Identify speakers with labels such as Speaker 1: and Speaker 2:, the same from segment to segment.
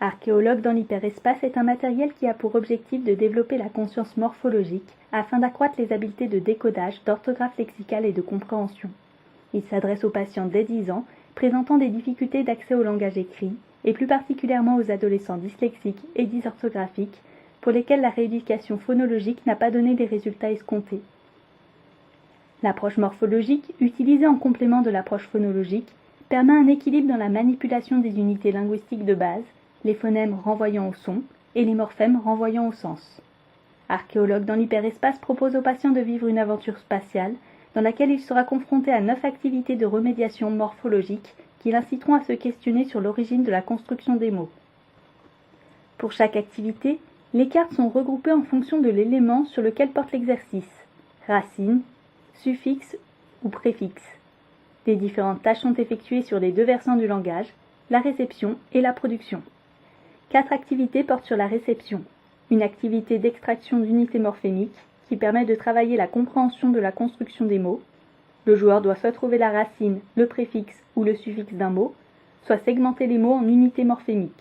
Speaker 1: Archéologue dans l'hyperespace est un matériel qui a pour objectif de développer la conscience morphologique afin d'accroître les habiletés de décodage, d'orthographe lexicale et de compréhension. Il s'adresse aux patients dès 10 ans, présentant des difficultés d'accès au langage écrit, et plus particulièrement aux adolescents dyslexiques et dysorthographiques, pour lesquels la rééducation phonologique n'a pas donné les résultats escomptés. L'approche morphologique, utilisée en complément de l'approche phonologique, permet un équilibre dans la manipulation des unités linguistiques de base, les phonèmes renvoyant au son et les morphèmes renvoyant au sens. Archéologue dans l'hyperespace propose aux patients de vivre une aventure spatiale dans laquelle il sera confronté à 9 activités de remédiation morphologique qui l'inciteront à se questionner sur l'origine de la construction des mots. Pour chaque activité, les cartes sont regroupées en fonction de l'élément sur lequel porte l'exercice, racine, suffixe ou préfixe. Les différentes tâches sont effectuées sur les 2 versants du langage, la réception et la production. 4 activités portent sur la réception. Une activité d'extraction d'unités morphémiques qui permet de travailler la compréhension de la construction des mots. Le joueur doit soit trouver la racine, le préfixe ou le suffixe d'un mot, soit segmenter les mots en unités morphémiques.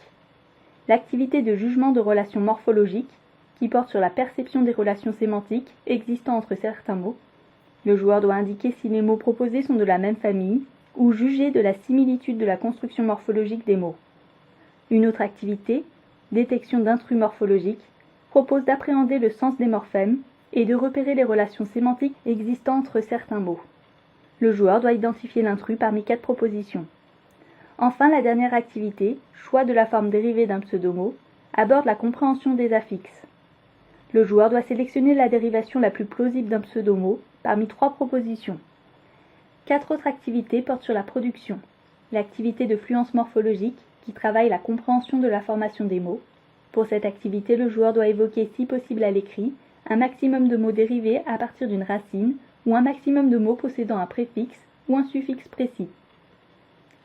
Speaker 1: L'activité de jugement de relations morphologiques qui porte sur la perception des relations sémantiques existant entre certains mots. Le joueur doit indiquer si les mots proposés sont de la même famille ou juger de la similitude de la construction morphologique des mots. Une autre activité, détection d'intrus morphologiques, propose d'appréhender le sens des morphèmes et de repérer les relations sémantiques existant entre certains mots. Le joueur doit identifier l'intrus parmi 4 propositions. Enfin, la dernière activité, choix de la forme dérivée d'un pseudomot, aborde la compréhension des affixes. Le joueur doit sélectionner la dérivation la plus plausible d'un pseudomot parmi 3 propositions. 4 autres activités portent sur la production. L'activité de fluence morphologique, qui travaille la compréhension de la formation des mots. Pour cette activité, le joueur doit évoquer, si possible à l'écrit, un maximum de mots dérivés à partir d'une racine ou un maximum de mots possédant un préfixe ou un suffixe précis.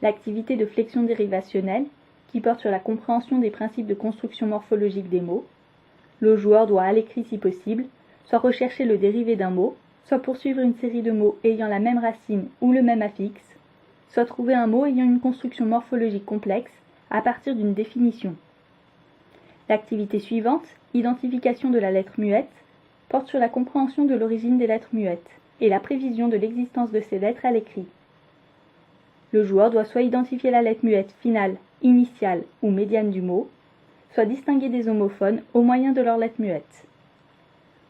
Speaker 1: L'activité de flexion dérivationnelle, qui porte sur la compréhension des principes de construction morphologique des mots. Le joueur doit, à l'écrit si possible, soit rechercher le dérivé d'un mot, soit poursuivre une série de mots ayant la même racine ou le même affixe, soit trouver un mot ayant une construction morphologique complexe à partir d'une définition. L'activité suivante, identification de la lettre muette, porte sur la compréhension de l'origine des lettres muettes et la prévision de l'existence de ces lettres à l'écrit. Le joueur doit soit identifier la lettre muette finale, initiale ou médiane du mot, soit distinguer des homophones au moyen de leur lettre muette.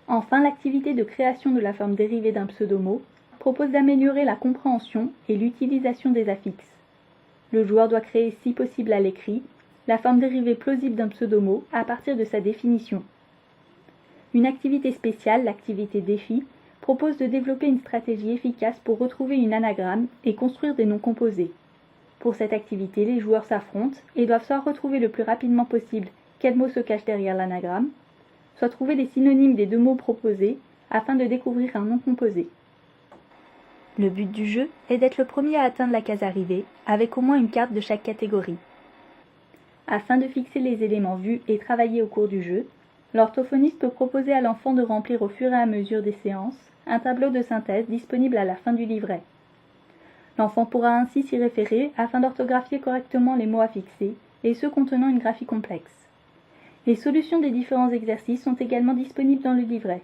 Speaker 1: Enfin, l'activité de création de la forme dérivée d'un pseudomot propose d'améliorer la compréhension et l'utilisation des affixes. Le joueur doit créer, si possible à l'écrit, la forme dérivée plausible d'un pseudomot à partir de sa définition. Une activité spéciale, l'activité défi, propose de développer une stratégie efficace pour retrouver une anagramme et construire des noms composés. Pour cette activité, les joueurs s'affrontent et doivent soit retrouver le plus rapidement possible quel mot se cache derrière l'anagramme, soit trouver les synonymes des 2 mots proposés afin de découvrir un nom composé. Le but du jeu est d'être le premier à atteindre la case arrivée, avec au moins une carte de chaque catégorie. Afin de fixer les éléments vus et travaillés au cours du jeu, l'orthophoniste peut proposer à l'enfant de remplir au fur et à mesure des séances un tableau de synthèse disponible à la fin du livret. L'enfant pourra ainsi s'y référer afin d'orthographier correctement les mots à fixer et ceux contenant une graphie complexe. Les solutions des différents exercices sont également disponibles dans le livret.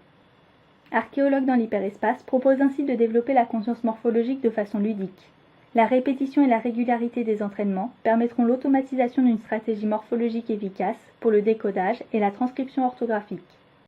Speaker 1: Archéologue dans l'hyperespace propose ainsi de développer la conscience morphologique de façon ludique. La répétition et la régularité des entraînements permettront l'automatisation d'une stratégie morphologique efficace pour le décodage et la transcription orthographique.